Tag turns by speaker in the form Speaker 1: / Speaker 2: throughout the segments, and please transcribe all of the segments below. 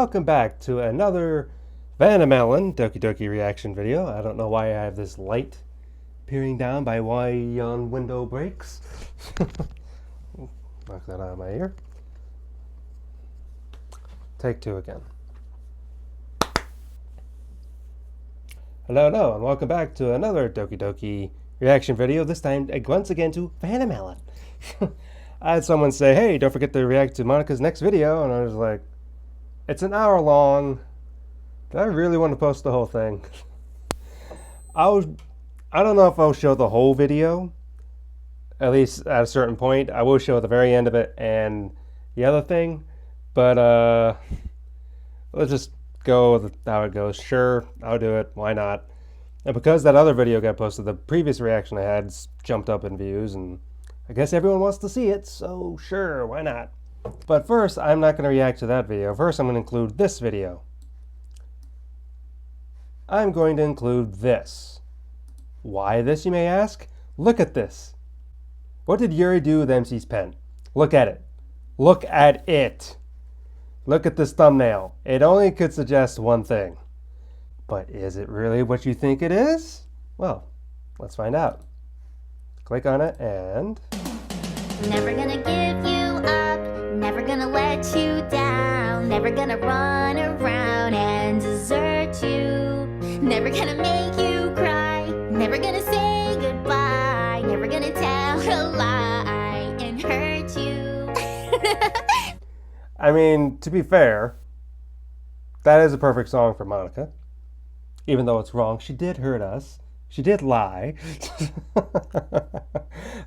Speaker 1: Welcome back to another VANNAMELON Doki Doki reaction video. I don't know why I have this light peering down by why yon window breaks. Knock that out of my ear. Take two again. Hello, and welcome back to another Doki Doki reaction video, this time once again to VANNAMELON. I had someone say, hey, don't forget to react to Monika's next video, and I was like, it's an hour long. Do I really want to post the whole thing? I don't know if I'll show the whole video, at least at a certain point. I will show the very end of it and the other thing, but let's just go with how it goes. Sure, I'll do it. Why not? And because that other video got posted, the previous reaction I had jumped up in views, and I guess everyone wants to see it, so sure, why not? But first, I'm not going to react to that video. First, I'm going to include this video. I'm going to include this. Why this, you may ask? Look at this. What did Yuri do with MC's pen? Look at it. Look at it. Look at this thumbnail. It only could suggest one thing. But is it really what you think it is? Well, let's find out. Click on it and...
Speaker 2: Never gonna give you up, never gonna let you down, never gonna run around and desert you, never gonna make you cry, never gonna say goodbye, never gonna tell a lie and hurt you.
Speaker 1: I mean, to be fair, that is a perfect song for Monika. Even though it's wrong, she did hurt us. She did lie.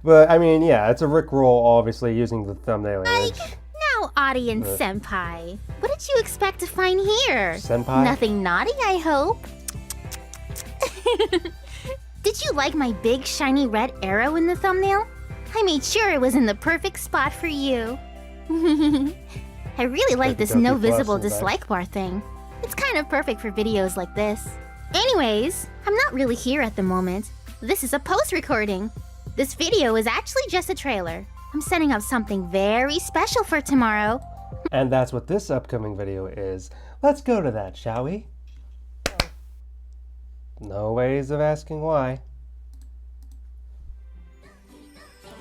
Speaker 1: But, I mean, yeah, it's a Rickroll, obviously, using the thumbnail image.
Speaker 2: Now, audience senpai, what did you expect to find here?
Speaker 1: Senpai?
Speaker 2: Nothing naughty, I hope. Did you like my big shiny red arrow in the thumbnail? I made sure it was in the perfect spot for you. I really like this no visible dislike bar thing. It's kind of perfect for videos like this. Anyways, I'm not really here at the moment. This is a post-recording. This video is actually just a trailer. I'm setting up something very special for tomorrow.
Speaker 1: And that's what this upcoming video is. Let's go to that, shall we? No ways of asking why.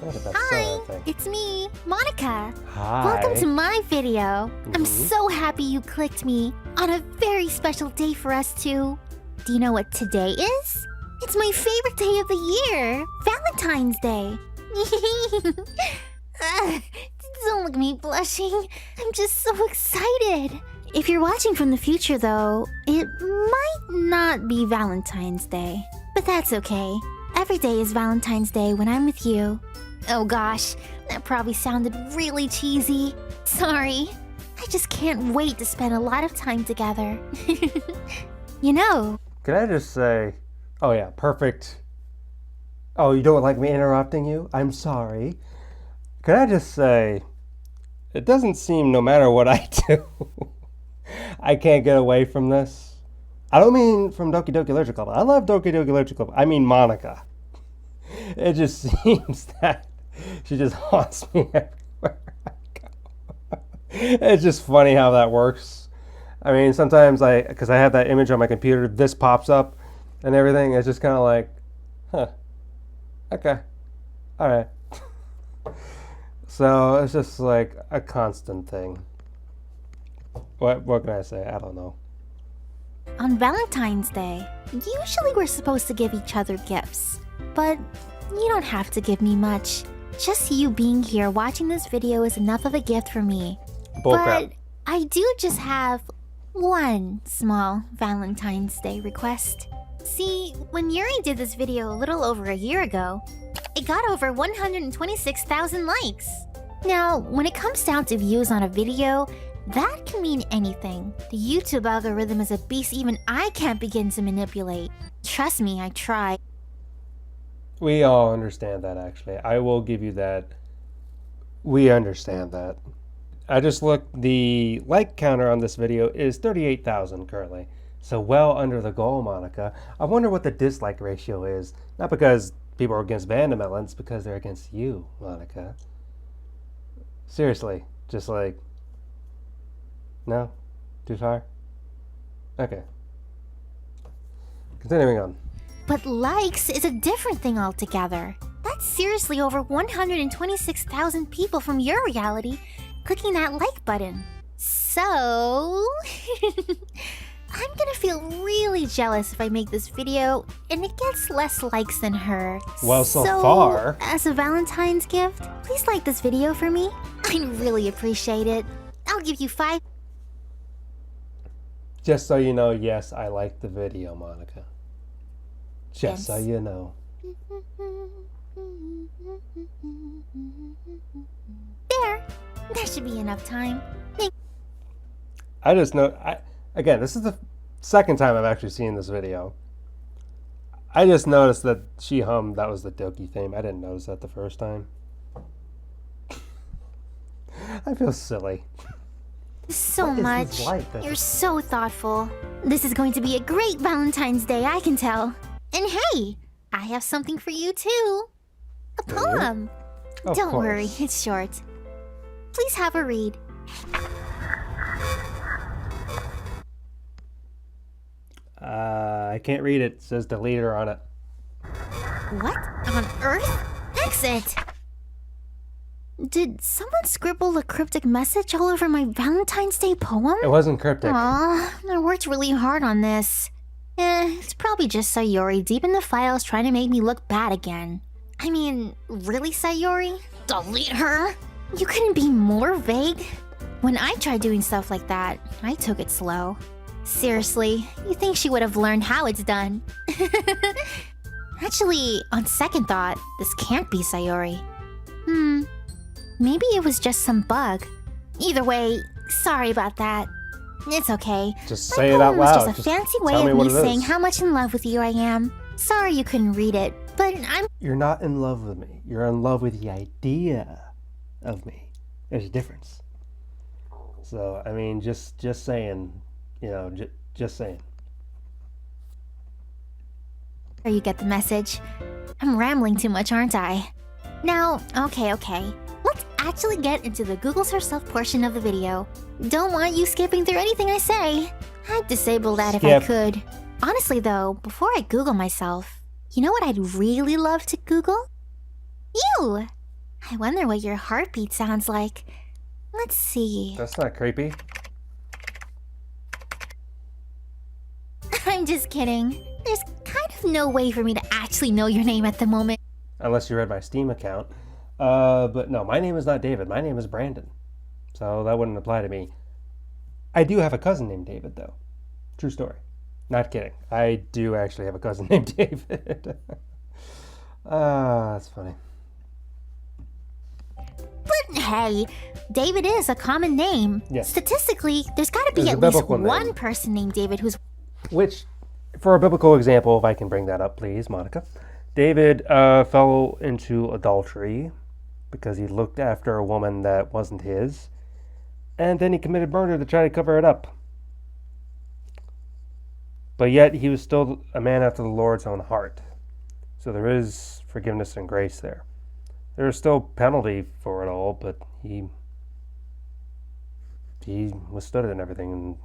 Speaker 2: Hi, it's me, Monika.
Speaker 1: Hi.
Speaker 2: Welcome to my video. I'm so happy you clicked me on a very special day for us two. Do you know what today is? It's my favorite day of the year, Valentine's Day. Don't look at me blushing. I'm just so excited. If you're watching from the future though, it might not be Valentine's Day. But that's okay. Every day is Valentine's Day when I'm with you. Oh gosh, that probably sounded really cheesy. Sorry. I just can't wait to spend a lot of time together. You know.
Speaker 1: Can I just say, oh yeah, perfect. Oh, you don't like me interrupting you? I'm sorry. Can I just say, it doesn't seem no matter what I do, I can't get away from this. I don't mean from Doki Doki Literature Club. I love Doki Doki Literature Club. I mean Monika. It just seems that she just haunts me everywhere I go. It's just funny how that works. I mean, sometimes because I have that image on my computer, this pops up and everything. It's just kind of like, huh, okay, all right. So it's just like a constant thing. What can I say? I don't know.
Speaker 2: On Valentine's Day, usually we're supposed to give each other gifts. But you don't have to give me much. Just you being here watching this video is enough of a gift for me.
Speaker 1: Bullcrap.
Speaker 2: But I do just have one small Valentine's Day request. See, when Yuri did this video a little over a year ago, it got over 126,000 likes. Now, when it comes down to views on a video, that can mean anything. The YouTube algorithm is a beast even I can't begin to manipulate. Trust me, I try.
Speaker 1: We all understand that, actually. I will give you that. We understand that. I just looked, the like counter on this video is 38,000 currently. So well under the goal, Monika. I wonder what the dislike ratio is. Not because people are against VANNAMELON'S, because they're against you, Monika. Seriously, just like, no? Too far? Okay. Continuing on.
Speaker 2: But likes is a different thing altogether. That's seriously over 126,000 people from your reality clicking that like button. So... I'm gonna feel really jealous if I make this video and it gets less likes than her.
Speaker 1: Well, so far...
Speaker 2: as a Valentine's gift, please like this video for me. I'd really appreciate it. I'll give you 5...
Speaker 1: Just so you know, yes, I like the video, Monika. Just so you know.
Speaker 2: There. That should be enough time.
Speaker 1: I just know... Again, this is the second time I've actually seen this video. I just noticed that she hummed, that was the Doki theme. I didn't notice that the first time. I feel silly.
Speaker 2: So
Speaker 1: What is
Speaker 2: much.
Speaker 1: this like?
Speaker 2: You're so thoughtful. This is going to be a great Valentine's Day, I can tell. And hey, I have something for you too. A
Speaker 1: Do you?
Speaker 2: poem.
Speaker 1: Of
Speaker 2: Don't
Speaker 1: course.
Speaker 2: worry, it's short. Please have a read.
Speaker 1: I can't read it. It says deleter on it.
Speaker 2: What on earth? Exit! Did someone scribble a cryptic message all over my Valentine's Day poem?
Speaker 1: It wasn't cryptic.
Speaker 2: Aw, I worked really hard on this. It's probably just Sayori deep in the files trying to make me look bad again. I mean, really, Sayori? Delete her? You couldn't be more vague? When I tried doing stuff like that, I took it slow. Seriously, you think she would have learned how it's done? Actually, on second thought, this can't be Sayori. Maybe it was just some bug. Either way, sorry about that. It's okay.
Speaker 1: Just
Speaker 2: My
Speaker 1: say it out
Speaker 2: poem was
Speaker 1: loud.
Speaker 2: just a fancy way
Speaker 1: tell me
Speaker 2: of
Speaker 1: what
Speaker 2: me
Speaker 1: it is.
Speaker 2: saying how much in love with you I am. Sorry you couldn't read it, but I'm...
Speaker 1: You're not in love with me. You're in love with the idea of me. There's a difference. So, I mean, just saying, you know, just saying.
Speaker 2: You get the message. I'm rambling too much, aren't I? Now, okay. Let's actually get into the Google search stuff portion of the video. Don't want you skipping through anything I say. I'd disable that if I
Speaker 1: Skip.
Speaker 2: could. Honestly though, before I Google myself, you know what I'd really love to Google? You! I wonder what your heartbeat sounds like. Let's see.
Speaker 1: That's not creepy.
Speaker 2: I'm just kidding. There's kind of no way for me to actually know your name at the moment.
Speaker 1: Unless you read my Steam account. But no, my name is not David. My name is Brandon. So that wouldn't apply to me. I do have a cousin named David, though. True story. Not kidding. I do actually have a cousin named David. That's funny.
Speaker 2: But hey, David is a common name.
Speaker 1: Yes.
Speaker 2: Statistically, there's gotta be
Speaker 1: There's a
Speaker 2: at least
Speaker 1: biblical name.
Speaker 2: one person named David who's...
Speaker 1: Which, for a biblical example, if I can bring that up, please, Monika. David fell into adultery because he looked after a woman that wasn't his. And then he committed murder to try to cover it up. But yet, he was still a man after the Lord's own heart. So there is forgiveness and grace there. There is still penalty for it all, but he withstood it and everything. And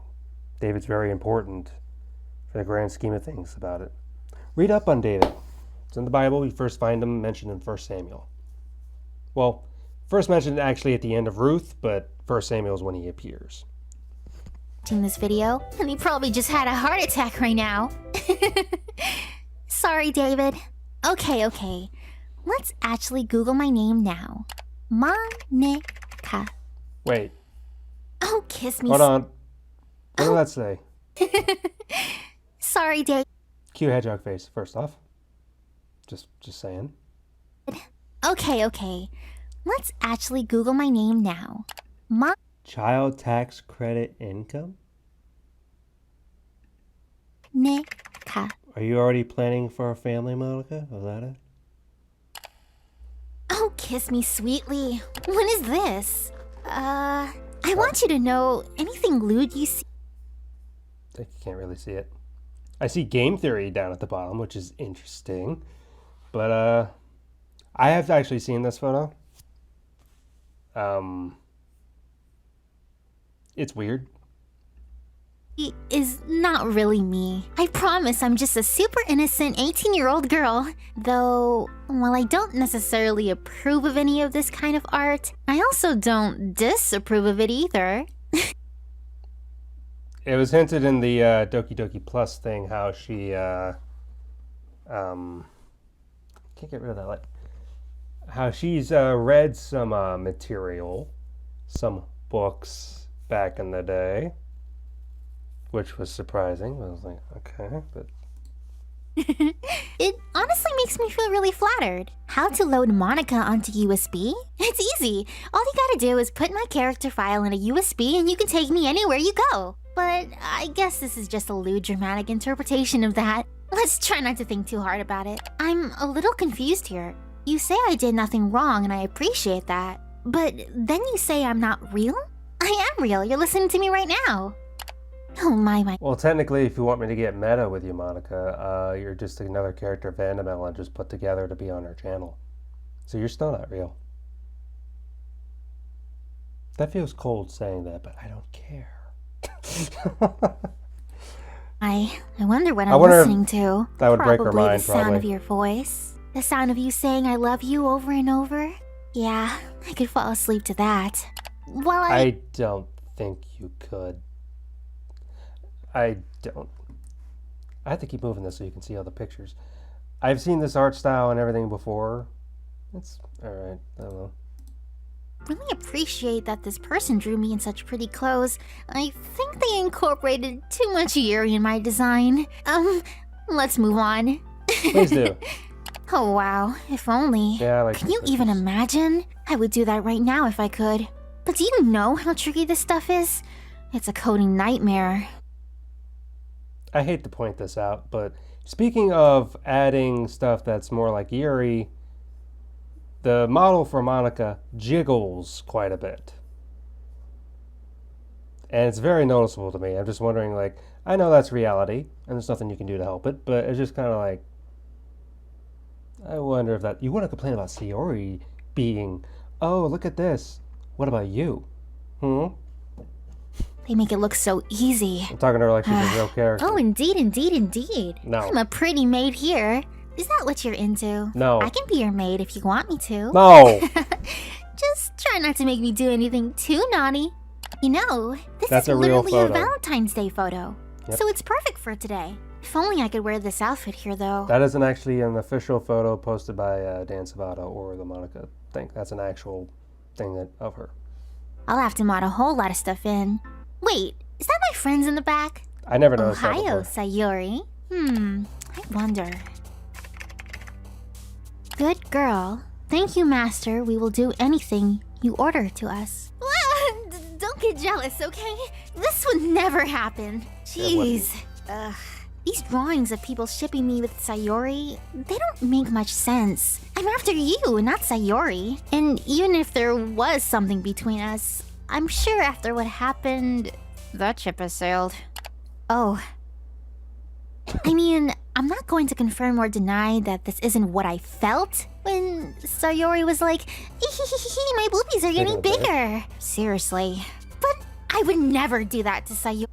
Speaker 1: David's very important for the grand scheme of things about it. Read up on David. It's in the Bible. You first find him mentioned in 1 Samuel. Well, first mentioned actually at the end of Ruth, but 1 Samuel is when he appears.
Speaker 2: ...watching this video, and he probably just had a heart attack right now. Sorry, David. Okay. Let's actually Google my name now. Monika.
Speaker 1: Wait,
Speaker 2: Oh, kiss me.
Speaker 1: hold on. What did that say?
Speaker 2: Sorry, David.
Speaker 1: Cue hedgehog face, first off. Just saying.
Speaker 2: Okay. Let's actually Google my name now.
Speaker 1: Child tax credit income?
Speaker 2: Monika.
Speaker 1: Are you already planning for a family, Monika? Was that it?
Speaker 2: Oh, kiss me sweetly. When is this? I want you to know anything lewd you see.
Speaker 1: I can't really see it. I see game theory down at the bottom, which is interesting. But I have actually seen this photo. It's weird.
Speaker 2: is not really me. I promise I'm just a super innocent 18-year-old girl. Though, while I don't necessarily approve of any of this kind of art, I also don't disapprove of it either.
Speaker 1: It was hinted in the Doki Doki Plus thing how she can't get rid of that. Like, how she's read some material, some books back in the day, which was surprising. I was like, okay, but
Speaker 2: It honestly makes me feel really flattered. How to load Monika onto USB? It's easy. All you gotta do is put my character file in a USB and you can take me anywhere you go. But I guess this is just a lewd dramatic interpretation of that. Let's try not to think too hard about it. I'm a little confused here. You say I did nothing wrong and I appreciate that. But then you say I'm not real? I am real. You're listening to me right now. Oh my.
Speaker 1: well, technically, if you want me to get meta with you, Monika, you're just another character VANNAMELON just put together to be on our channel. So you're still not real. That feels cold saying that, but I don't care.
Speaker 2: I wonder what
Speaker 1: I
Speaker 2: I'm
Speaker 1: wonder if
Speaker 2: listening to.
Speaker 1: that would break her
Speaker 2: Probably
Speaker 1: mind,
Speaker 2: the sound of
Speaker 1: probably.
Speaker 2: your voice. The sound of you saying I love you over and over. Yeah, I could fall asleep to that. Well,
Speaker 1: I don't think you could. I don't. I have to keep moving this so you can see all the pictures. I've seen this art style and everything before. It's alright. I don't know.
Speaker 2: really appreciate that this person drew me in such pretty clothes. I think they incorporated too much Yuri in my design. Let's move on.
Speaker 1: Please do.
Speaker 2: Oh wow, if only.
Speaker 1: Yeah, I like
Speaker 2: Can
Speaker 1: these
Speaker 2: you even
Speaker 1: pictures.
Speaker 2: imagine? I would do that right now if I could. But do you know how tricky this stuff is? It's a coding nightmare.
Speaker 1: I hate to point this out, but speaking of adding stuff that's more like Yuri, the model for Monika jiggles quite a bit. And it's very noticeable to me. I'm just wondering, like, I know that's reality, and there's nothing you can do to help it, but it's just kind of like, I wonder if that, you want to complain about Sayori being, oh, look at this. What about you?
Speaker 2: They make it look so easy.
Speaker 1: I'm talking to her like she's a real character.
Speaker 2: Oh, indeed.
Speaker 1: No.
Speaker 2: I'm a pretty maid here. Is that what you're into?
Speaker 1: No.
Speaker 2: I can be your maid if you want me to.
Speaker 1: No!
Speaker 2: Just try not to make me do anything too naughty. You know, this
Speaker 1: That's
Speaker 2: is
Speaker 1: a real
Speaker 2: literally a
Speaker 1: photo.
Speaker 2: Valentine's Day photo.
Speaker 1: Yep.
Speaker 2: So it's perfect for today. If only I could wear this outfit here, though.
Speaker 1: That isn't actually an official photo posted by Dan Savado or the Monika thing. That's an actual thing of her.
Speaker 2: I'll have to mod a whole lot of stuff in. Wait, is that my friends in the back?
Speaker 1: I never noticed that
Speaker 2: Ohio,
Speaker 1: before.
Speaker 2: Sayori. I wonder. Good girl. Thank you, Master. We will do anything you order to us. Don't get jealous, okay? This would never happen. Jeez. Ugh. These drawings of people shipping me with Sayori, they don't make much sense. I'm after you, not Sayori. And even if there was something between us, I'm sure after what happened, that ship has sailed. Oh. I mean, I'm not going to confirm or deny that this isn't what I felt when Sayori was like, my boobies are getting bigger. Seriously. But I would never do that to Sayori.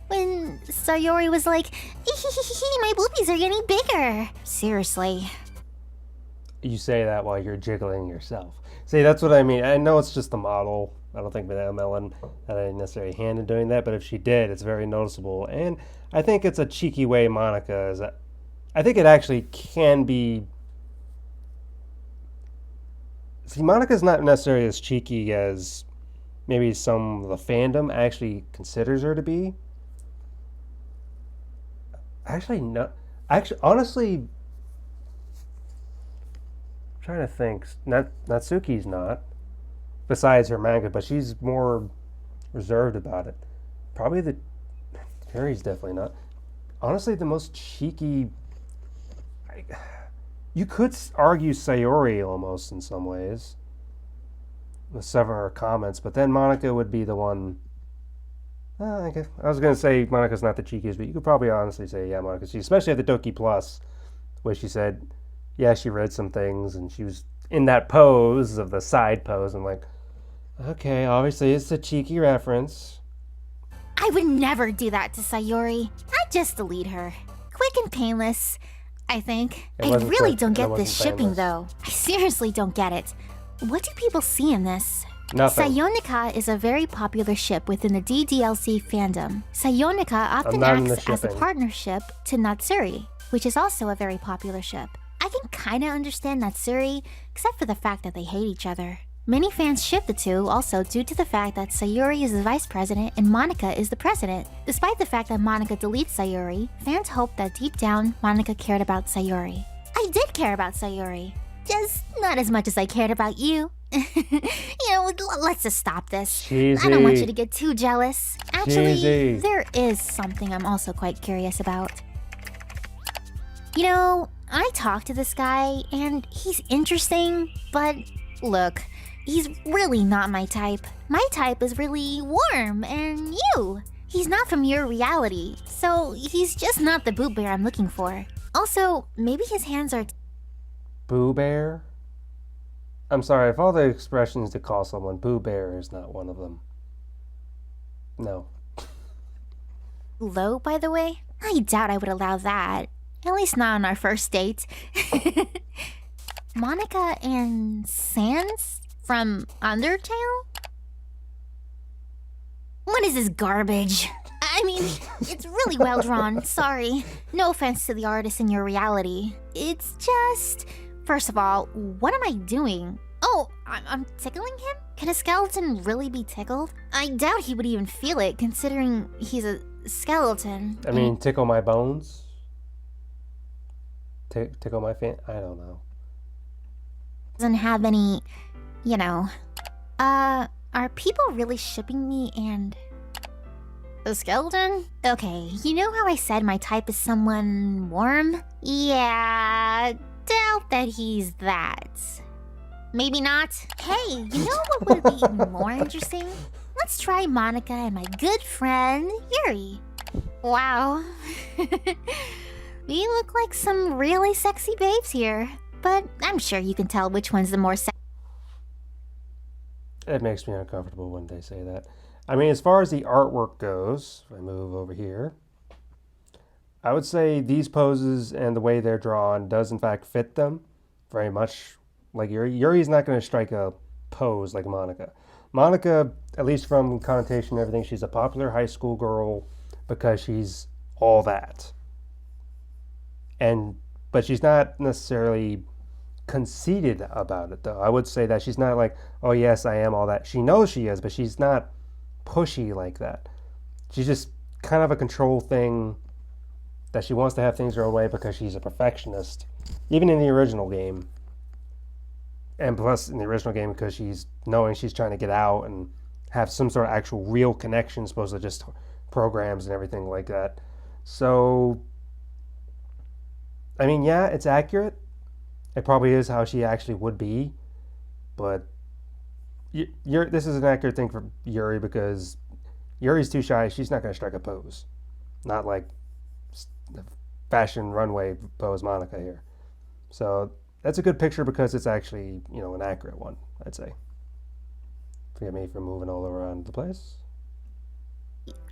Speaker 2: When Sayori was like, my boobies are getting bigger. Seriously.
Speaker 1: You say that while you're jiggling yourself. See, that's what I mean. I know it's just the model. I don't think VANNAMELON had any necessary hand in doing that, but if she did, it's very noticeable. And I think it's a cheeky way Monika is. I think it actually can be. See, Monika's not necessarily as cheeky as maybe some of the fandom actually considers her to be. Actually, no. Actually, honestly, I'm trying to think. Natsuki's not. Besides her manga, but she's more reserved about it. Probably the Yuri's definitely not. Honestly, the most cheeky. You could argue Sayori almost in some ways with some of her comments, but then Monika would be the one. I guess I was gonna say Monika's not the cheekiest, but you could probably honestly say yeah, Monika. She, especially at the Doki Plus, where she said, yeah, she read some things and she was in that pose of the side pose. I'm like, Okay, obviously it's a cheeky reference.
Speaker 2: I would never do that to Sayori. I'd just delete her. Quick and painless, I think.
Speaker 1: It
Speaker 2: I
Speaker 1: wasn't
Speaker 2: really
Speaker 1: quick,
Speaker 2: don't
Speaker 1: and it
Speaker 2: get this
Speaker 1: wasn't
Speaker 2: shipping,
Speaker 1: painless.
Speaker 2: though. I seriously don't get it. What do people see in this?
Speaker 1: Nothing.
Speaker 2: Sayonika is a very popular ship within the DDLC fandom. Sayonika often
Speaker 1: not in the
Speaker 2: acts as a
Speaker 1: shipping.
Speaker 2: partnership to Natsuri, which is also a very popular ship. I can kinda understand Natsuri, except for the fact that they hate each other. Many fans ship the two also due to the fact that Sayori is the vice president and Monika is the president. Despite the fact that Monika deletes Sayori, fans hope that deep down, Monika cared about Sayori. I did care about Sayori. Just not as much as I cared about you. Let's just stop this. I don't want you to get too jealous. Actually,
Speaker 1: Cheesy.
Speaker 2: there is something I'm also quite curious about. I talked to this guy, and he's interesting, but look, he's really not my type. My type is really warm, and you. He's not from your reality, so he's just not the boot bear I'm looking for. Also, maybe his hands are
Speaker 1: Boo Bear? I'm sorry, if all the expressions to call someone Boo Bear is not one of them. No.
Speaker 2: low, by the way. I doubt I would allow that. At least not on our first date. Monika and Sans from Undertale? What is this garbage? I mean, it's really well drawn, sorry. No offense to the artist in your reality. It's just... First of all, what am I doing? Oh, I'm tickling him? Can a skeleton really be tickled? I doubt he would even feel it, considering he's a skeleton.
Speaker 1: I mean, tickle my bones? Tickle my fan? I don't know.
Speaker 2: Doesn't have any, are people really shipping me and a skeleton? Okay, you know how I said my type is someone warm? Yeah, doubt that he's that. Maybe not. Hey, you know what would be even more interesting? Let's try Monika and my good friend, Yuri. Wow. We look like some really sexy babes here. But I'm sure you can tell which one's the more sexy.
Speaker 1: It makes me uncomfortable when they say that. I mean, as far as the artwork goes, if I move over here, I would say these poses and the way they're drawn does in fact fit them very much like Yuri. Yuri's not going to strike a pose like Monika. Monika, at least from connotation and everything, she's a popular high school girl because she's all that. But she's not necessarily conceited about it, though. I would say that she's not like, oh yes, I am all that. She knows she is, but she's not pushy like that. She's just kind of a control thing that she wants to have things her own way because she's a perfectionist. Even in the original game. And plus in the original game because she's knowing she's trying to get out and have some sort of actual real connection, opposed to just programs and everything like that. So, I mean, yeah, it's accurate. It probably is how she actually would be. But this is an accurate thing for Yuri because Yuri's too shy. She's not going to strike a pose. Not like fashion runway pose Monika here. So that's a good picture because it's actually, an accurate one, I'd say. Forgive me for moving all around the place.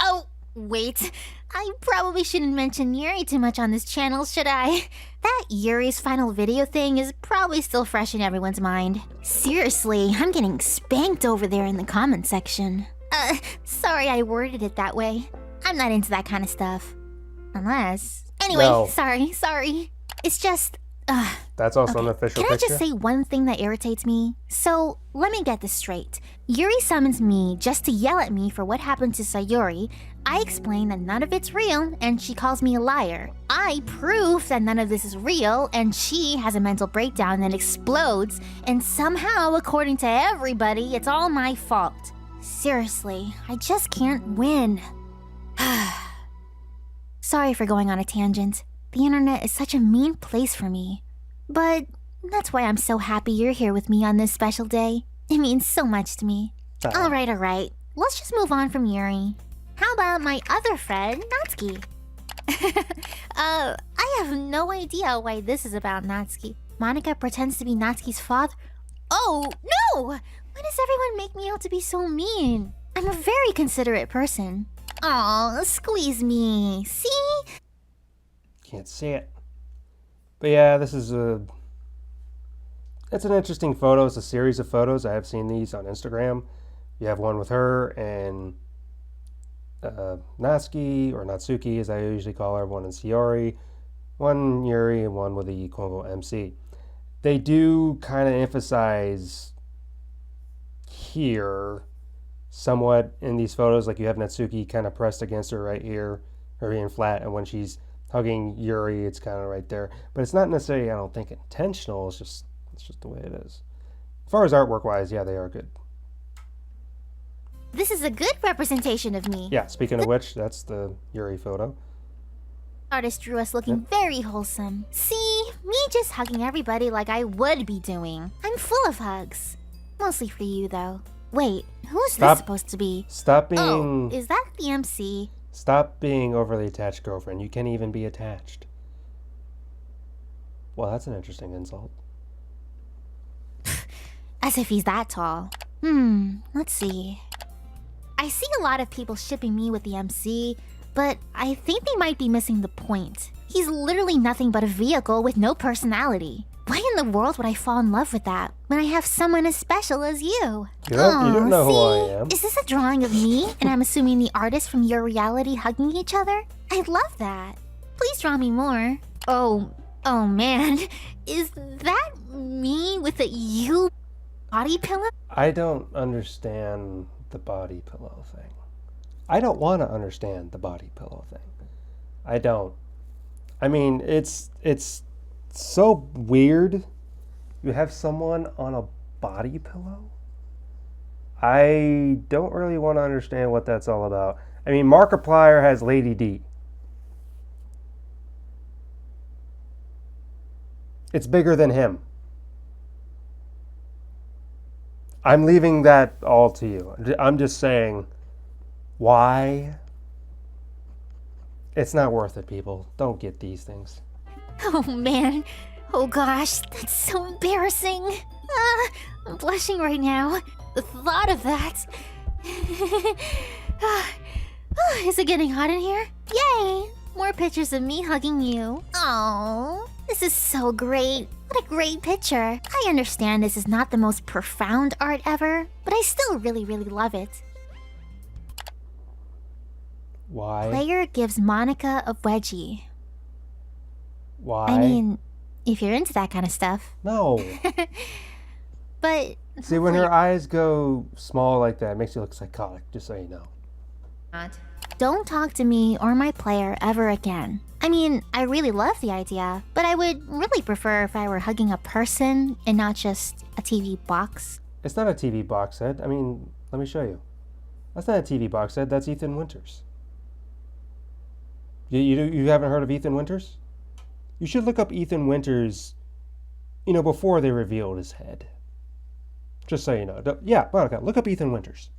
Speaker 2: Oh, wait. I probably shouldn't mention Yuri too much on this channel, should I? That Yuri's final video thing is probably still fresh in everyone's mind. Seriously, I'm getting spanked over there in the comment section. Sorry I worded it that way. I'm not into that kind of stuff. Unless... Anyway,
Speaker 1: No.
Speaker 2: sorry. It's just...
Speaker 1: That's also an official
Speaker 2: Can I
Speaker 1: picture.
Speaker 2: just say one thing that irritates me? So, let me get this straight. Yuri summons me just to yell at me for what happened to Sayori. I explain that none of it's real, and she calls me a liar. I prove that none of this is real, and she has a mental breakdown and explodes, and somehow, according to everybody, it's all my fault. Seriously, I just can't win. Sorry for going on a tangent. The internet is such a mean place for me. But that's why I'm so happy you're here with me on this special day. It means so much to me. Alright. Let's just move on from Yuri. How about my other friend, Natsuki? I have no idea why this is about Natsuki. Monika pretends to be Natsuki's father. Oh, no! Why does everyone make me out to be so mean? I'm a very considerate person. Aw, squeeze me. See?
Speaker 1: Can't see it. But yeah, this is it's an interesting photo. It's a series of photos. I have seen these on Instagram. You have one with her and Natsuki, or Natsuki as I usually call her. One is Yuri, one Yuri, and one with the quote-unquote MC. They do kind of emphasize here somewhat in these photos, like you have Natsuki kind of pressed against her right here, her being flat, and when she's hugging Yuri, it's kind of right there. But it's not necessarily, I don't think, intentional. It's just the way it is. As far as artwork wise, yeah, they are good.
Speaker 2: This is a good representation of me.
Speaker 1: Yeah, speaking of which, that's the Yuri photo.
Speaker 2: Artist drew us looking very wholesome. See, me just hugging everybody like I would be doing. I'm full of hugs. Mostly for you, though. Wait, who's this supposed to be?
Speaker 1: Stop being...
Speaker 2: Oh, is that the MC?
Speaker 1: Stop being overly attached, girlfriend. You can't even be attached. Well, that's an interesting insult.
Speaker 2: As if he's that tall. Let's see. I see a lot of people shipping me with the MC, but I think they might be missing the point. He's literally nothing but a vehicle with no personality. Why in the world would I fall in love with that when I have someone as special as you?
Speaker 1: You don't know who I am.
Speaker 2: Is this a drawing of me, and I'm assuming the artist from your reality hugging each other? I love that. Please draw me more. Oh man. Is that me with a you body pillow?
Speaker 1: I don't understand the body pillow thing. I don't want to understand the body pillow thing. I don't. I mean, it's so weird. You have someone on a body pillow? I don't really want to understand what that's all about. I mean, Markiplier has Lady D. It's bigger than him. I'm leaving that all to you. I'm just saying, why? It's not worth it, people. Don't get these things.
Speaker 2: Oh man. Oh gosh, that's so embarrassing. I'm blushing right now. The thought of that. Is it getting hot in here? Yay! More pictures of me hugging you. Oh, this is so great. What a great picture. I understand this is not the most profound art ever, but I still really love it.
Speaker 1: Why?
Speaker 2: Player gives Monika a wedgie.
Speaker 1: Why?
Speaker 2: I mean, if you're into that kind of stuff.
Speaker 1: No.
Speaker 2: But
Speaker 1: see, when her eyes go small like that, it makes you look psychotic, just so you know.
Speaker 2: Don't talk to me or my player ever again. I mean, I really love the idea, but I would really prefer if I were hugging a person and not just a TV box.
Speaker 1: It's not a TV box set. I mean, let me show you. That's not a TV box set. That's Ethan Winters. You haven't heard of Ethan Winters? You should look up Ethan Winters, before they revealed his head. Just so you know. Yeah, Monika, look up Ethan Winters.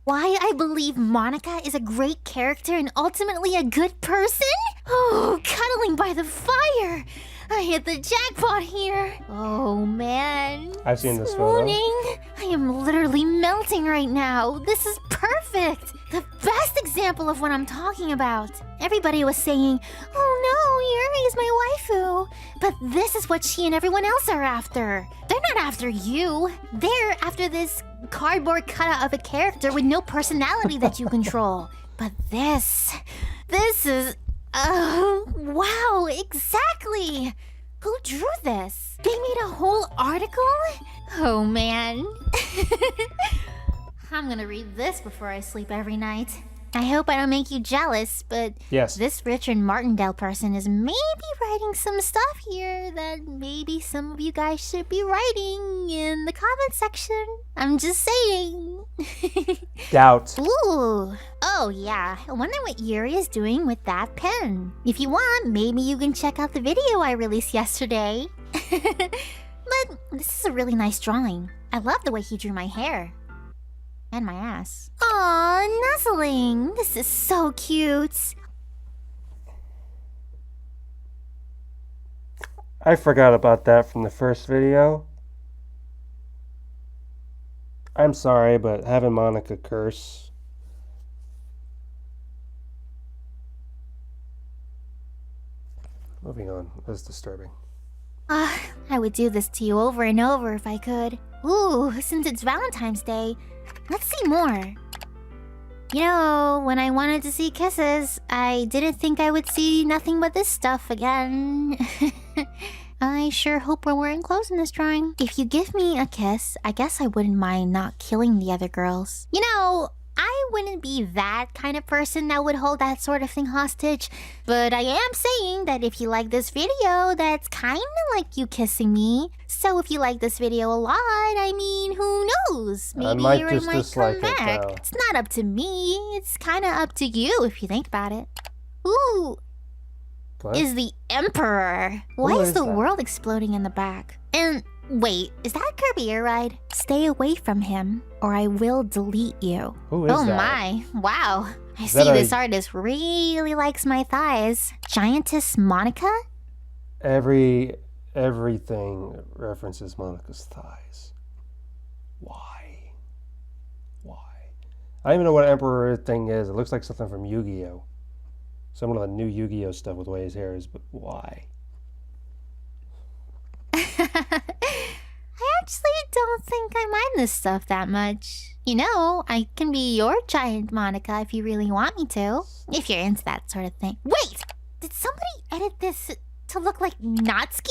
Speaker 2: Why I believe Monika is a great character and ultimately a good person? Oh, cuddling by the fire! I hit the jackpot here. Oh man.
Speaker 1: I've seen this photo.
Speaker 2: I am literally melting right now. This is perfect. The best example of what I'm talking about. Everybody was saying, oh no, Yuri is my waifu. But this is what she and everyone else are after. They're not after you. They're after this cardboard cutout of a character with no personality that you control. But this is... wow, exactly! Who drew this? They made a whole article? Oh man. I'm gonna read this before I sleep every night. I hope I don't make you jealous, but
Speaker 1: yes,
Speaker 2: this Richard Martindale person is maybe writing some stuff here that maybe some of you guys should be writing in the comment section. I'm just saying.
Speaker 1: Doubt.
Speaker 2: Ooh. Oh yeah, I wonder what Yuri is doing with that pen. If you want, maybe you can check out the video I released yesterday. But this is a really nice drawing. I love the way he drew my hair. And my ass. Aw, nuzzling. This is so cute.
Speaker 1: I forgot about that from the first video. I'm sorry, but having Monika curse. Moving on. That's disturbing.
Speaker 2: I would do this to you over and over if I could. Ooh, since it's Valentine's Day, let's see more. You know, when I wanted to see kisses, I didn't think I would see nothing but this stuff again. I sure hope we're wearing clothes in this drawing. If you give me a kiss, I guess I wouldn't mind not killing the other girls. You know, I wouldn't be that kind of person that would hold that sort of thing hostage, but I am saying that if you like this video, that's kinda like you kissing me. So if you like this video a lot, I mean, who knows? Maybe Yuri might come back. It's not up to me. It's kinda up to you if you think about it. Ooh. What? Is the Emperor. Why is the world exploding in the back? And wait, is that Kirby Air Ride? Stay away from him, or I will delete you.
Speaker 1: Who is that?
Speaker 2: Oh my, wow. I see this artist really likes my thighs. Giantess Monika?
Speaker 1: Everything references Monika's thighs. Why? I don't even know what Emperor thing is. It looks like something from Yu-Gi-Oh! Some of the new Yu-Gi-Oh! Stuff with the way his hair is, but why?
Speaker 2: I actually don't think I mind this stuff that much. You know, I can be your giant Monika if you really want me to. If you're into that sort of thing. Wait! Did somebody edit this to look like Natsuki?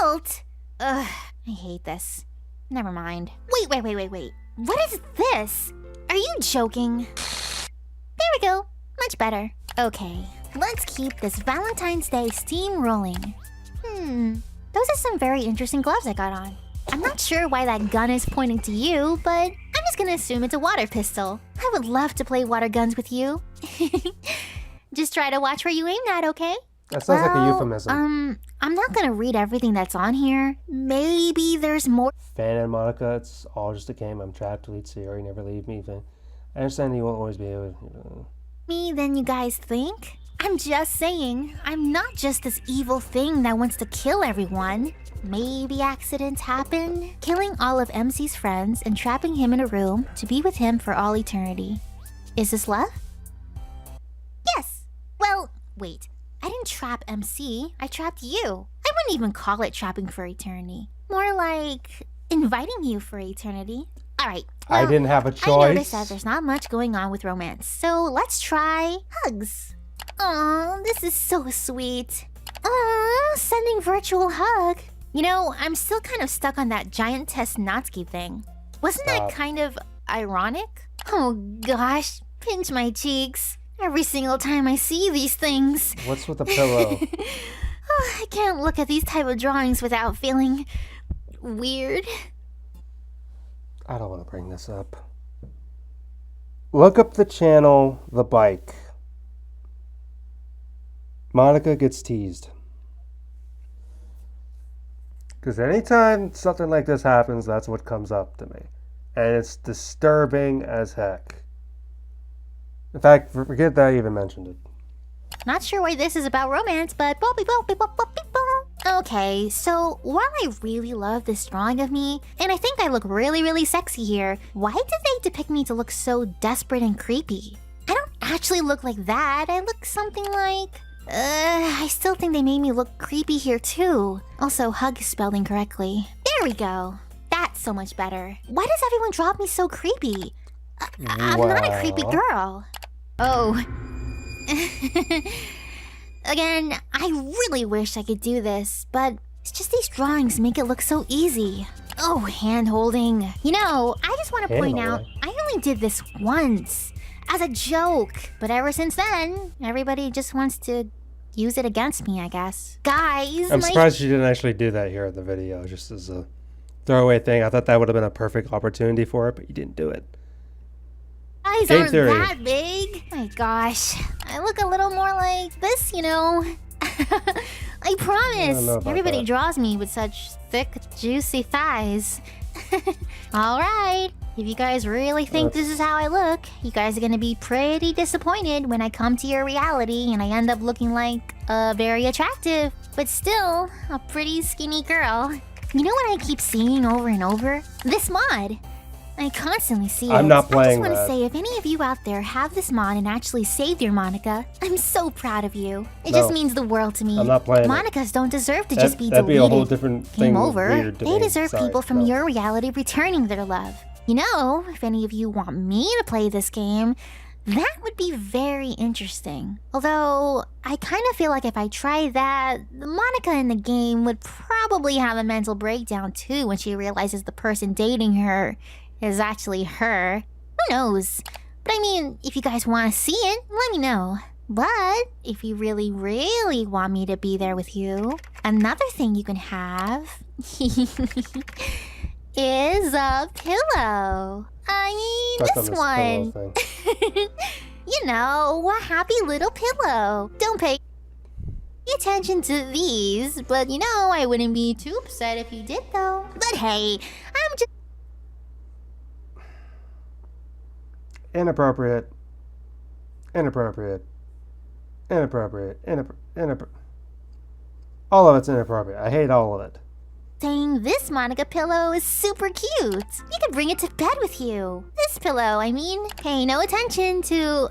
Speaker 2: Out! Ugh, I hate this. Never mind. Wait. What is this? Are you joking? There we go. Much better. Okay, let's keep this Valentine's Day steam rolling. Those are some very interesting gloves I got on. I'm not sure why that gun is pointing to you, but I'm just gonna assume it's a water pistol. I would love to play water guns with you. Just try to watch where you aim at, okay?
Speaker 1: That sounds like a euphemism.
Speaker 2: I'm not gonna read everything that's on here. Maybe there's more.
Speaker 1: Fan and Monika, it's all just a game. I'm trapped, delete Yuri, never leave me. I understand you won't always be able to...
Speaker 2: Me than you guys think? I'm just saying, I'm not just this evil thing that wants to kill everyone. Maybe accidents happen. Killing all of MC's friends and trapping him in a room to be with him for all eternity. Is this love? Yes! Well, wait. I didn't trap MC, I trapped you. I wouldn't even call it trapping for eternity. More like inviting you for eternity. Alright, well,
Speaker 1: I didn't have a choice.
Speaker 2: I noticed that there's not much going on with romance, so let's try hugs. Aw, this is so sweet. Aw, sending virtual hug. You know, I'm still kind of stuck on that Giantess Natsuki thing. Wasn't that kind of ironic? Oh gosh, pinch my cheeks. Every single time I see these things.
Speaker 1: What's with the pillow?
Speaker 2: I can't look at these type of drawings without feeling weird.
Speaker 1: I don't want to bring this up. Look up the channel The Bike. Monika gets teased. Because anytime something like this happens, that's what comes up to me. And it's disturbing as heck. In fact, forget that I even mentioned it.
Speaker 2: Not sure why this is about romance, but... Okay, so while I really love this drawing of me, and I think I look really sexy here, why did they depict me to look so desperate and creepy? I don't actually look like that. I look something like... I still think they made me look creepy here too. Also, hug is spelled incorrectly. There we go. That's so much better. Why does everyone draw me so creepy? I'm not a creepy girl. Oh. Again, I really wish I could do this, but it's just these drawings make it look so easy. Oh, hand-holding. You know, I just want to point out, I only did this once, as a joke. But ever since then, everybody just wants to use it against me, I guess. Guys,
Speaker 1: I'm surprised you didn't actually do that here in the video, just as a throwaway thing. I thought that would have been a perfect opportunity for it, but you didn't do it.
Speaker 2: Eyes aren't that big. My gosh. I look a little more like this, you know. I promise. Everybody draws me with such thick, juicy thighs. Alright. If you guys really think this is how I look, you guys are gonna be pretty disappointed when I come to your reality and I end up looking like a very attractive, but still a pretty skinny girl. You know what I keep seeing over and over? This mod. I constantly see it.
Speaker 1: I'm not
Speaker 2: I
Speaker 1: playing
Speaker 2: just want to
Speaker 1: that.
Speaker 2: say, if any of you out there have this mod and actually saved your Monika, I'm so proud of you. It
Speaker 1: No.
Speaker 2: just means the world to me.
Speaker 1: I'm not playing it.
Speaker 2: Monikas don't deserve to just be
Speaker 1: That'd
Speaker 2: deleted.
Speaker 1: be a whole different thing.
Speaker 2: Game over.
Speaker 1: Weird to
Speaker 2: They
Speaker 1: me.
Speaker 2: deserve
Speaker 1: Sorry,
Speaker 2: people from
Speaker 1: no.
Speaker 2: your reality returning their love. You know, if any of you want me to play this game, that would be very interesting. Although, I kind of feel like if I tried that, the Monika in the game would probably have a mental breakdown too when she realizes the person dating her is actually her. Who knows? But I mean, if you guys want to see it, let me know. But if you really, really want me to be there with you, another thing you can have is a pillow. I mean,
Speaker 1: Stuck
Speaker 2: this
Speaker 1: on
Speaker 2: one.
Speaker 1: pillow thing.
Speaker 2: You know, a happy little pillow. Don't pay attention to these, but you know, I wouldn't be too upset if you did though. But hey, I'm just...
Speaker 1: Inappropriate. Inappropriate. All of it's inappropriate. I hate all of it.
Speaker 2: saying this Monika pillow is super cute. You could bring it to bed with you. This pillow, I mean. Pay no attention to,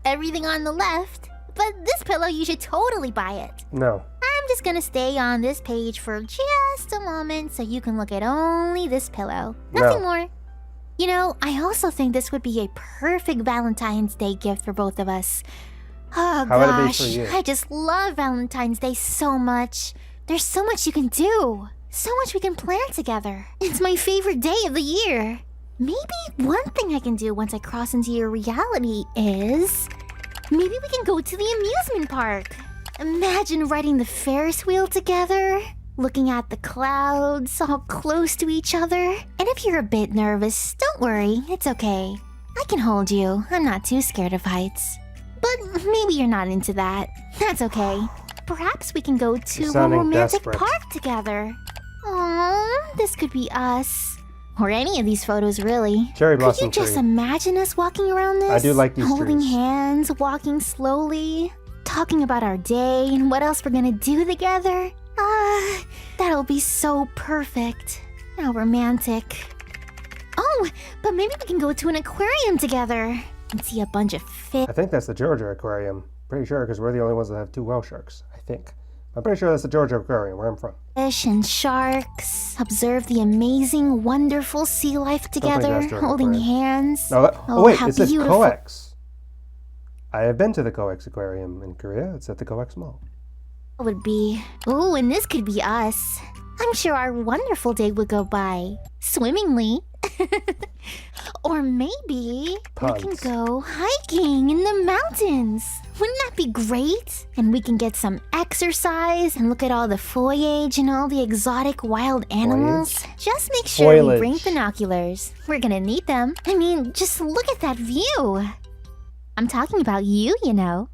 Speaker 2: everything on the left. But this pillow, you should totally buy it.
Speaker 1: No.
Speaker 2: I'm just gonna stay on this page for just a moment so you can look at only this pillow. Nothing more. You know, I also think this would be a perfect Valentine's Day gift for both of us. Oh
Speaker 1: How would it be
Speaker 2: gosh,
Speaker 1: for you?
Speaker 2: I just love Valentine's Day so much. There's so much you can do. So much we can plan together. It's my favorite day of the year. Maybe one thing I can do once I cross into your reality is... maybe we can go to the amusement park. Imagine riding the Ferris wheel together, looking at the clouds all close to each other. And if you're a bit nervous, don't worry, it's okay. I can hold you. I'm not too scared of heights. But maybe you're not into that. That's okay. Perhaps we can go to a
Speaker 1: sounding
Speaker 2: romantic
Speaker 1: desperate.
Speaker 2: park together. Aww, this could be us. Or any of these photos, really.
Speaker 1: Cherry
Speaker 2: Could you
Speaker 1: blossom
Speaker 2: just
Speaker 1: tree.
Speaker 2: imagine us walking around this?
Speaker 1: I do like these
Speaker 2: holding
Speaker 1: trees.
Speaker 2: hands, walking slowly, talking about our day and what else we're gonna do together. That'll be so perfect. How romantic. Oh, but maybe we can go to an aquarium together and see a bunch of fish.
Speaker 1: I think that's the Georgia Aquarium. Pretty sure, because we're the only ones that have 2 whale sharks. I think. I'm pretty sure that's the Georgia Aquarium, where I'm from.
Speaker 2: Fish and sharks. Observe the amazing, wonderful sea life
Speaker 1: think
Speaker 2: together,
Speaker 1: that's during
Speaker 2: holding
Speaker 1: aquarium.
Speaker 2: hands.
Speaker 1: No,
Speaker 2: Oh,
Speaker 1: wait,
Speaker 2: how
Speaker 1: it says
Speaker 2: beautiful.
Speaker 1: Coex. I have been to the Coex Aquarium in Korea. It's at the Coex Mall.
Speaker 2: Would be. Ooh, and this could be us. I'm sure our wonderful day would go by swimmingly. Or maybe we can
Speaker 1: Puns.
Speaker 2: go hiking in the mountains. Wouldn't that be great? And we can get some exercise and look at all the foliage and all the exotic wild animals. Just make sure we bring
Speaker 1: Foliage.
Speaker 2: binoculars. We're gonna need them. I mean, just look at that view. I'm talking about you, you know.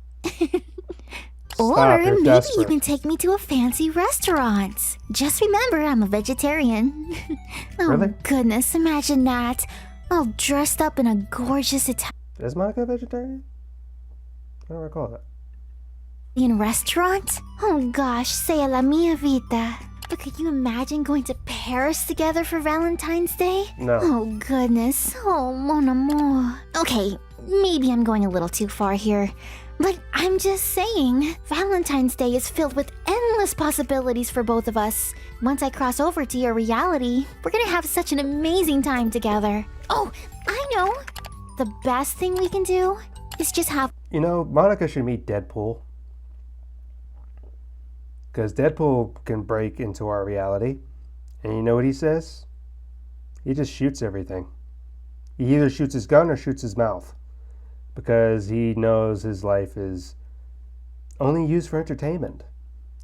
Speaker 2: Or
Speaker 1: Stop, you're
Speaker 2: maybe
Speaker 1: desperate.
Speaker 2: you can take me to a fancy restaurant. Just remember, I'm a vegetarian. Oh,
Speaker 1: Really?
Speaker 2: goodness, imagine that. All dressed up in a gorgeous
Speaker 1: Is Monika a vegetarian? I don't recall that.
Speaker 2: Italian restaurant? Oh gosh, say la mia vita. But could you imagine going to Paris together for Valentine's Day?
Speaker 1: No.
Speaker 2: Oh goodness, oh mon amour. Okay, maybe I'm going a little too far here. But I'm just saying, Valentine's Day is filled with endless possibilities for both of us. Once I cross over to your reality, we're gonna have such an amazing time together. Oh, I know! The best thing we can do is just have...
Speaker 1: You know, Monika should meet Deadpool. Because Deadpool can break into our reality. And you know what he says? He just shoots everything. He either shoots his gun or shoots his mouth. Because he knows his life is only used for entertainment.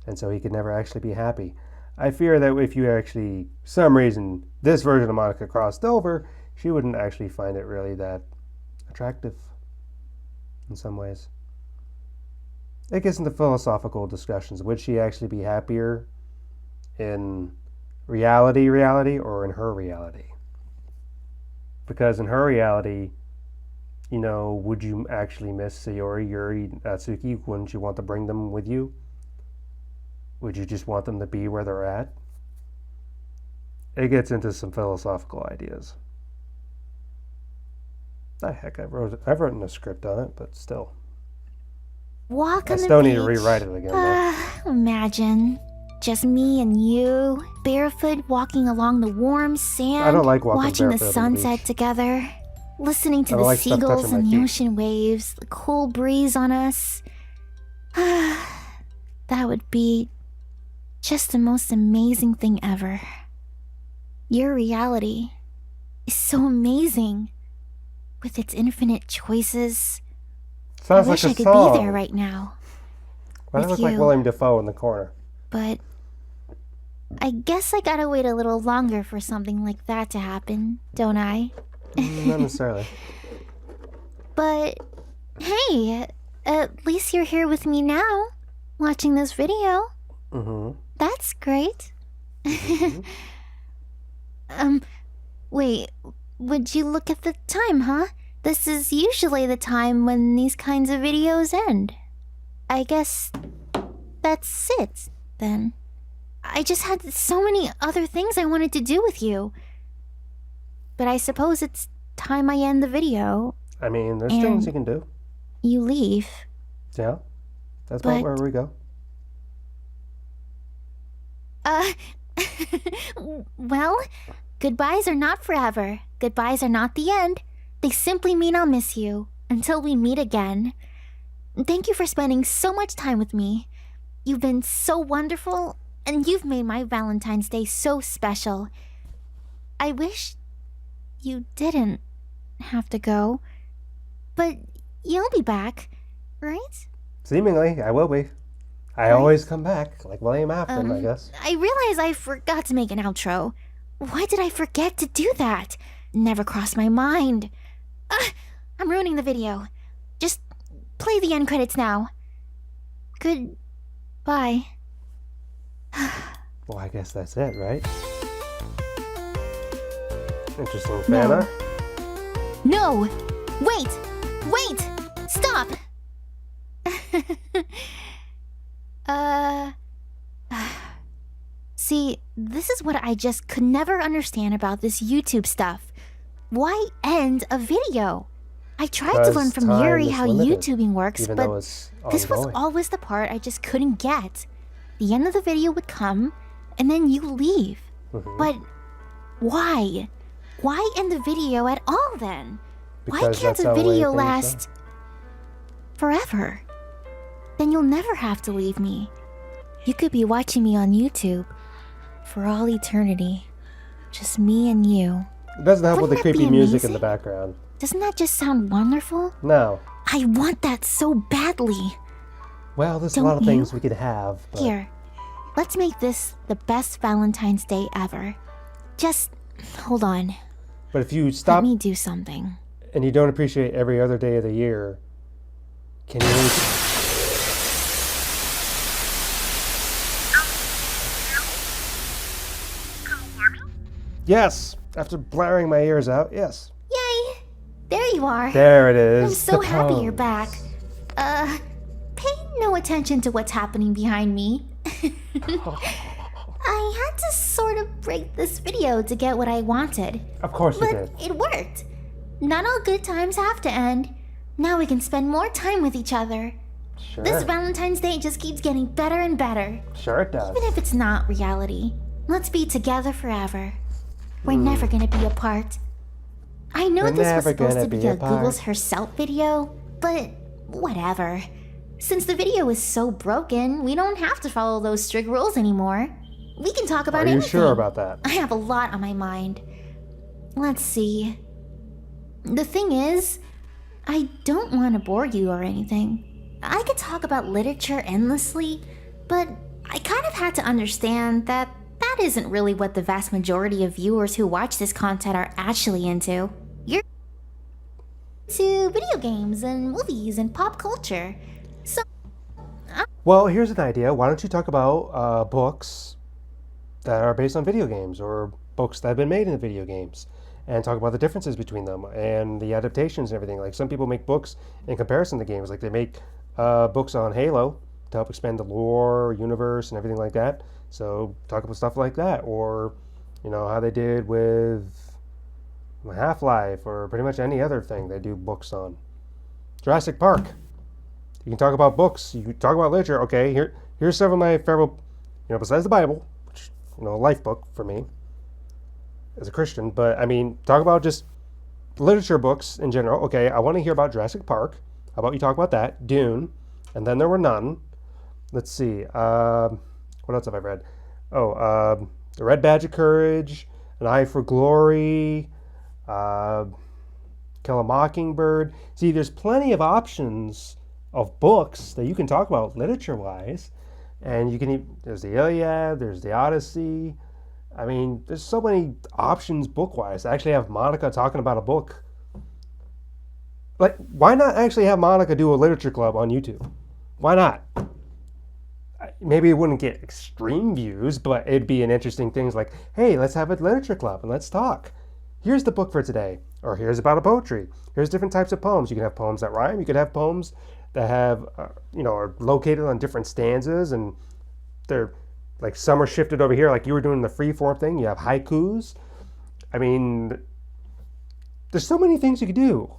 Speaker 1: And so he could never actually be happy. I fear that if you actually, for some reason, this version of Monika crossed over, she wouldn't actually find it really that attractive in some ways. It gets into philosophical discussions. Would she actually be happier in reality or in her reality? Because in her reality, you know, would you actually miss Sayori, Yuri, Natsuki? Wouldn't you want to bring them with you? Would you just want them to be where they're at? It gets into some philosophical ideas. The heck, I've written a script on it, but still.
Speaker 2: Walk
Speaker 1: I
Speaker 2: on the
Speaker 1: still need
Speaker 2: beach.
Speaker 1: to rewrite it again, though.
Speaker 2: Imagine. Just me and you, barefoot walking along the warm sand,
Speaker 1: I don't like walking
Speaker 2: watching the
Speaker 1: barefoot on the
Speaker 2: sunset
Speaker 1: beach.
Speaker 2: together, listening to
Speaker 1: I don't
Speaker 2: the
Speaker 1: like stuff touching
Speaker 2: seagulls
Speaker 1: my
Speaker 2: and the
Speaker 1: feet.
Speaker 2: ocean waves, the cool breeze on us. That would be just the most amazing thing ever. Your reality is so amazing. With its infinite choices.
Speaker 1: Sounds
Speaker 2: I wish
Speaker 1: like
Speaker 2: I
Speaker 1: a
Speaker 2: could
Speaker 1: song.
Speaker 2: be there right now.
Speaker 1: Why do I
Speaker 2: with
Speaker 1: look like
Speaker 2: you.
Speaker 1: William Dafoe in the corner?
Speaker 2: But I guess I gotta wait a little longer for something like that to happen, don't I?
Speaker 1: Not necessarily.
Speaker 2: But hey, at least you're here with me now, watching this video.
Speaker 1: Mm-hmm.
Speaker 2: That's great.
Speaker 1: Mm-hmm.
Speaker 2: Wait, would you look at the time, huh? This is usually the time when these kinds of videos end. I guess that's it, then. I just had so many other things I wanted to do with you. But I suppose it's time I end the video.
Speaker 1: I mean, there's things you can do.
Speaker 2: You leave.
Speaker 1: Yeah. That's about where we go.
Speaker 2: Well, goodbyes are not forever. Goodbyes are not the end. They simply mean I'll miss you until we meet again. Thank you for spending so much time with me. You've been so wonderful, and you've made my Valentine's Day so special. I wish you didn't have to go, but you'll be back, right?
Speaker 1: Seemingly, I will be. I always come back, like William Afton, I guess.
Speaker 2: I realize I forgot to make an outro. Why did I forget to do that? Never crossed my mind. I'm ruining the video. Just play the end credits now. Goodbye.
Speaker 1: Well, I guess that's it, right? Interesting fan art.
Speaker 2: No! Wait! Wait! Stop! See, this is what I just could never understand about this YouTube stuff. Why end a video? I tried to learn from Yuri how YouTubing works, but this was always the part I just couldn't get. The end of the video would come, and then you leave. But why? Why end the video at all then? Why can't the video last forever? Then you'll never have to leave me. You could be watching me on YouTube for all eternity. Just me and you.
Speaker 1: It doesn't help with the
Speaker 2: Wouldn't that
Speaker 1: creepy
Speaker 2: be
Speaker 1: music in
Speaker 2: amazing?
Speaker 1: the background.
Speaker 2: Doesn't that just sound wonderful?
Speaker 1: No.
Speaker 2: I want that so badly.
Speaker 1: Well, there's
Speaker 2: Don't
Speaker 1: a lot of things
Speaker 2: you?
Speaker 1: we could have. But...
Speaker 2: Here, let's make this the best Valentine's Day ever. Just hold on.
Speaker 1: But if you
Speaker 2: Let
Speaker 1: stop
Speaker 2: me do something.
Speaker 1: and you don't appreciate every other day of the year, can you really... Yes! After blaring my ears out, yes.
Speaker 2: Yay! There you are.
Speaker 1: There it is.
Speaker 2: I'm so
Speaker 1: the
Speaker 2: happy you're
Speaker 1: pose.
Speaker 2: back. Pay no attention to what's happening behind me. I had to sort of break this video to get what I wanted.
Speaker 1: Of course you
Speaker 2: But
Speaker 1: did.
Speaker 2: it worked. Not all good times have to end. Now we can spend more time with each other.
Speaker 1: Sure.
Speaker 2: This Valentine's Day just keeps getting better and better.
Speaker 1: Sure it does.
Speaker 2: Even if it's not reality, let's be together forever. We're never gonna be apart. I know
Speaker 1: We're
Speaker 2: this was
Speaker 1: never
Speaker 2: supposed
Speaker 1: gonna
Speaker 2: to be
Speaker 1: be
Speaker 2: a
Speaker 1: apart.
Speaker 2: Google's herself video, but whatever. Since the video is so broken, we don't have to follow those strict rules anymore. We can talk about
Speaker 1: Are you
Speaker 2: anything.
Speaker 1: sure about that?
Speaker 2: I have a lot on my mind. Let's see. The thing is, I don't want to bore you or anything. I could talk about literature endlessly, but I kind of had to understand that that isn't really what the vast majority of viewers who watch this content are actually into. You're into video games and movies and pop culture. So,
Speaker 1: Well, here's an idea. Why don't you talk about books that are based on video games or books that have been made in the video games and talk about the differences between them and the adaptations and everything. Like some people make books in comparison to games. Like they make books on Halo to help expand the lore, universe, and everything like that. So talk about stuff like that. Or, you know, how they did with Half-Life, or pretty much any other thing they do books on. Jurassic Park. You can talk about books. You can talk about literature. Okay, here's some of my favorite, besides the Bible, which, a life book for me as a Christian. But, I mean, talk about just literature books in general. Okay, I want to hear about Jurassic Park. How about you talk about that? Dune. And then there were none. Let's see. What else have I read? The Red Badge of Courage, An Eye for Glory, Kill a Mockingbird. See, there's plenty of options of books that you can talk about literature-wise. And you can there's the Iliad, there's the Odyssey. I mean, there's so many options book-wise. I actually have Monica talking about a book. Like, why not actually have Monica do a literature club on YouTube? Why not? Maybe it wouldn't get extreme views, but it'd be an interesting thing like, hey, let's have a literature club and let's talk. Here's the book for today. Or here's about a poetry. Here's different types of poems. You can have poems that rhyme. You could have poems that have, are located on different stanzas, and they're like some are shifted over here, like you were doing the freeform thing. You have haikus. I mean, there's so many things you could do.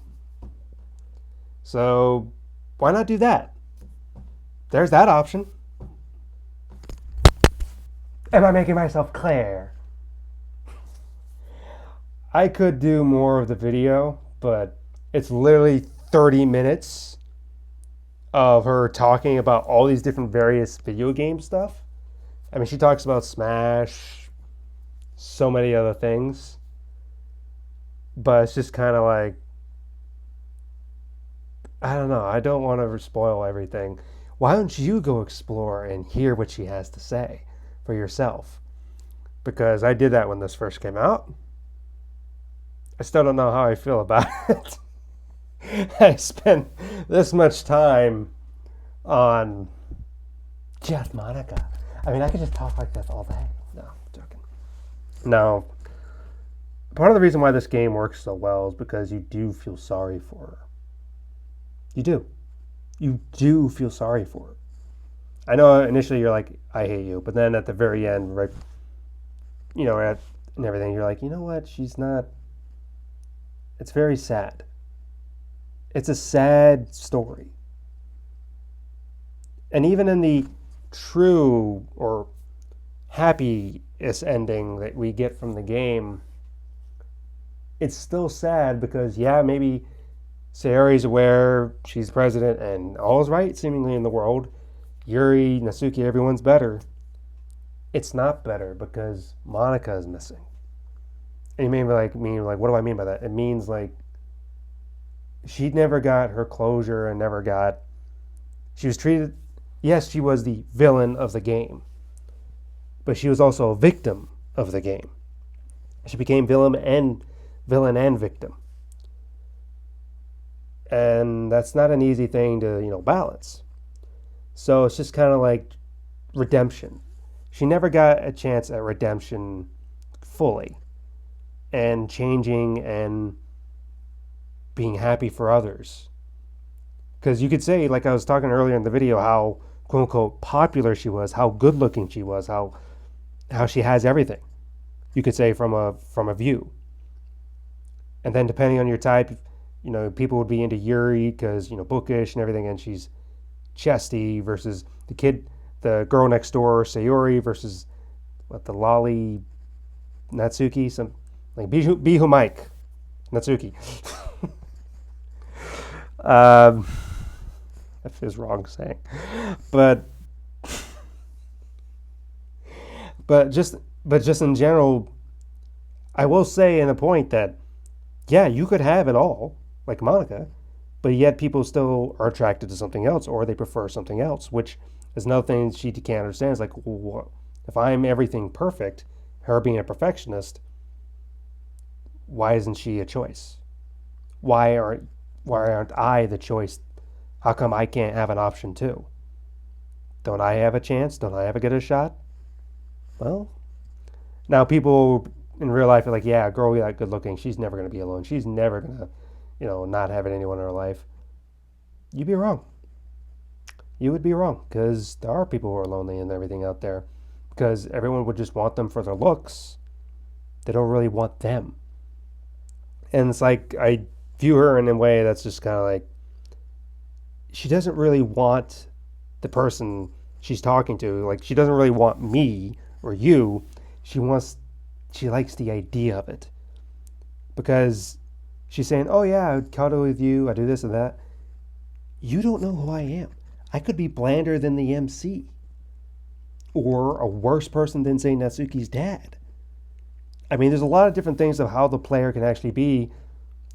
Speaker 1: So why not do that? There's that option. Am I making myself clear? I could do more of the video, but it's literally 30 minutes of her talking about all these different various video game stuff. I mean, she talks about Smash, so many other things. But it's just kind of like, I don't know. I don't want to spoil everything. Why don't you go explore and hear what she has to say for yourself? Because I did that when this first came out. I still don't know how I feel about it. I spent this much time on just Monica. I mean, I could just talk like this all day. No, I'm joking. No. Part of the reason why this game works so well is because you do feel sorry for her. You do. You do feel sorry for her. I know initially you're like, I hate you. But then at the very end, right, and everything, you're like, you know what? She's not. It's very sad. It's a sad story. And even in the true or happiest ending that we get from the game, it's still sad because, yeah, maybe Sayori's aware she's president and all's right seemingly in the world. Yuri, Natsuki, everyone's better. It's not better because Monika is missing. And you may be like, what do I mean by that? It means like she never got her closure and never got. She was treated. Yes, she was the villain of the game, but she was also a victim of the game. She became villain and victim, and that's not an easy thing to balance. So it's just kind of like redemption. She never got a chance at redemption fully. And changing and being happy for others. Because you could say, like I was talking earlier in the video, how quote unquote popular she was, how good looking she was, how she has everything. You could say from a view. And then depending on your type, people would be into Yuri because bookish and everything, and she's chesty versus the girl next door, Sayori, versus the lolly Natsuki, some. Like Bihu Mike, Natsuki. That feels wrong saying, but just in general, I will say in a point that yeah, you could have it all like Monika, but yet people still are attracted to something else or they prefer something else, which is another thing she can't understand. Is like, well, if I'm everything perfect, her being a perfectionist. Why isn't she a choice? Why aren't I the choice? How come I can't have an option too? Don't I have a chance? Don't I have a get a shot? Well, now people in real life are like, yeah, a girl that good looking, she's never going to be alone. She's never going to, not have anyone in her life. You'd be wrong. You would be wrong because there are people who are lonely and everything out there because everyone would just want them for their looks. They don't really want them. And it's like I view her in a way that's just kind of like she doesn't really want the person she's talking to. Like she doesn't really want me or you. She likes the idea of it. Because she's saying, oh yeah, I would cuddle with you, I do this and that. You don't know who I am. I could be blander than the MC. Or a worse person than, say, Natsuki's dad. I mean, there's a lot of different things of how the player can actually be.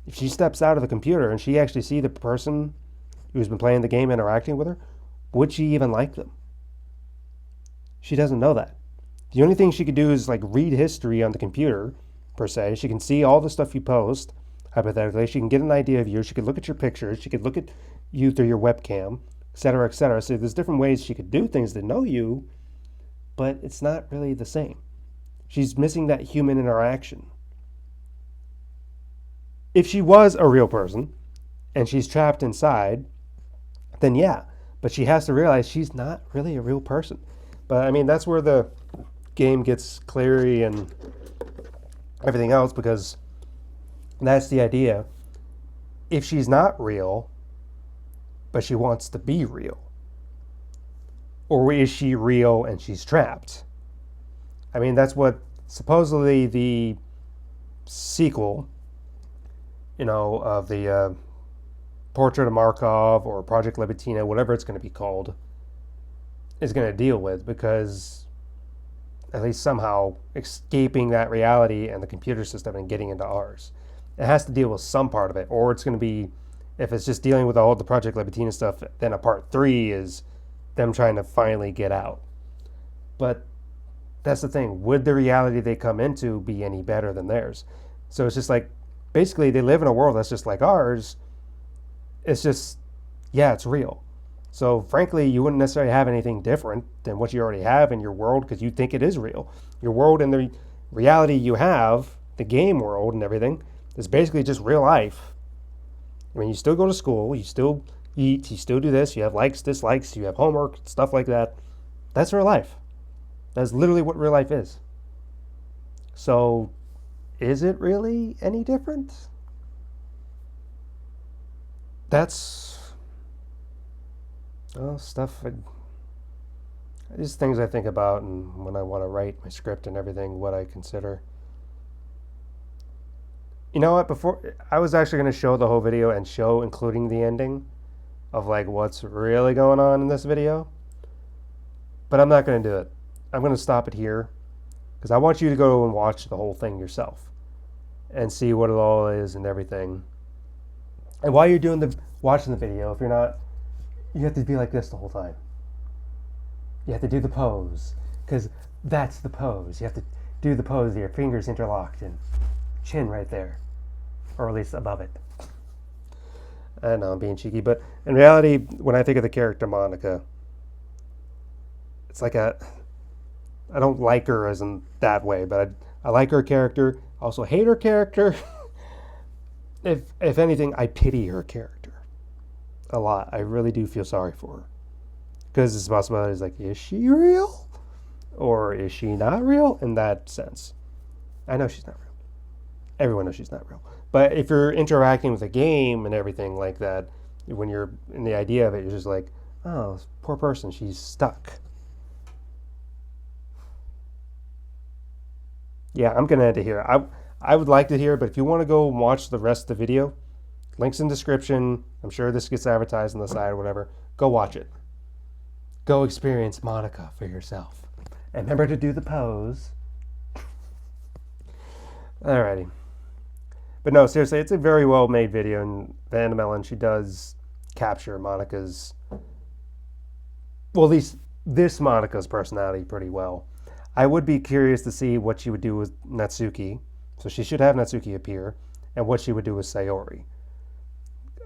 Speaker 1: If she steps out of the computer and she actually see the person who's been playing the game interacting with her, would she even like them? She doesn't know that. The only thing she could do is like read history on the computer, per se. She can see all the stuff you post, hypothetically. She can get an idea of you. She could look at your pictures. She could look at you through your webcam, etc., etc. So there's different ways she could do things to know you, but it's not really the same. She's missing that human interaction. If she was a real person and she's trapped inside, then yeah, but she has to realize she's not really a real person. But I mean, that's where the game gets cleary and everything else, because that's the idea. If she's not real, but she wants to be real, or is she real and she's trapped? I mean, that's what supposedly the sequel, of the Portrait of Markov or Project Libitina, whatever it's going to be called, is going to deal with, because at least somehow escaping that reality and the computer system and getting into ours. It has to deal with some part of it, or it's going to be, if it's just dealing with all the Project Libitina stuff, then a part 3 is them trying to finally get out. But that's the thing. Would the reality they come into be any better than theirs? So it's just like, basically they live in a world that's just like ours. It's just, yeah, it's real. So frankly, you wouldn't necessarily have anything different than what you already have in your world, because you think it is real. Your world and the reality you have, the game world and everything, is basically just real life. I mean, you still go to school, you still eat, you still do this, you have likes, dislikes, you have homework, stuff like that. That's real life. That's literally what real life is. So, is it really any different? That's stuff, just things I think about, and when I want to write my script and everything, what I consider. You know what, before, I was actually going to show the whole video and show including the ending of like what's really going on in this video, but I'm not going to do it. I'm going to stop it here, because I want you to go and watch the whole thing yourself and see what it all is and everything. And while you're watching the video, if you're not, you have to be like this the whole time. You have to do the pose, because that's the pose. You have to do the pose, your fingers interlocked and chin right there, or at least above it. I know I'm being cheeky, but in reality, when I think of the character Monika, it's like I don't like her as in that way, but I like her character. I also hate her character. If anything, I pity her character a lot. I really do feel sorry for her, because it's possible is like, is she real or is she not real? In that sense, I know she's not real. Everyone knows she's not real. But if you're interacting with a game and everything like that, when you're in the idea of it, you're just like, oh, poor person, she's stuck. Yeah, I'm going to end it here. I would like to hear, but if you want to go watch the rest of the video, links in description. I'm sure this gets advertised on the side or whatever. Go watch it. Go experience Monika for yourself. And remember to do the pose. Alrighty. But no, seriously, it's a very well made video, and VANNAMELON, she does capture Monika's, well, at least this Monika's personality pretty well. I would be curious to see what she would do with Natsuki. So she should have Natsuki appear, and what she would do with Sayori.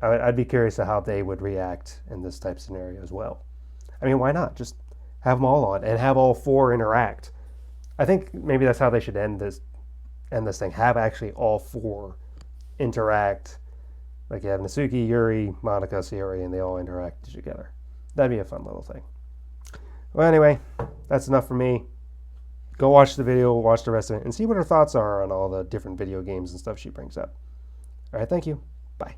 Speaker 1: I'd be curious to how they would react in this type of scenario as well. I mean, why not? Just have them all on and have all four interact. I think maybe that's how they should end this thing. Have actually all four interact. Like you have Natsuki, Yuri, Monika, Sayori, and they all interact together. That'd be a fun little thing. Well, anyway, that's enough for me. Go watch the video, watch the rest of it, and see what her thoughts are on all the different video games and stuff she brings up. All right, thank you. Bye.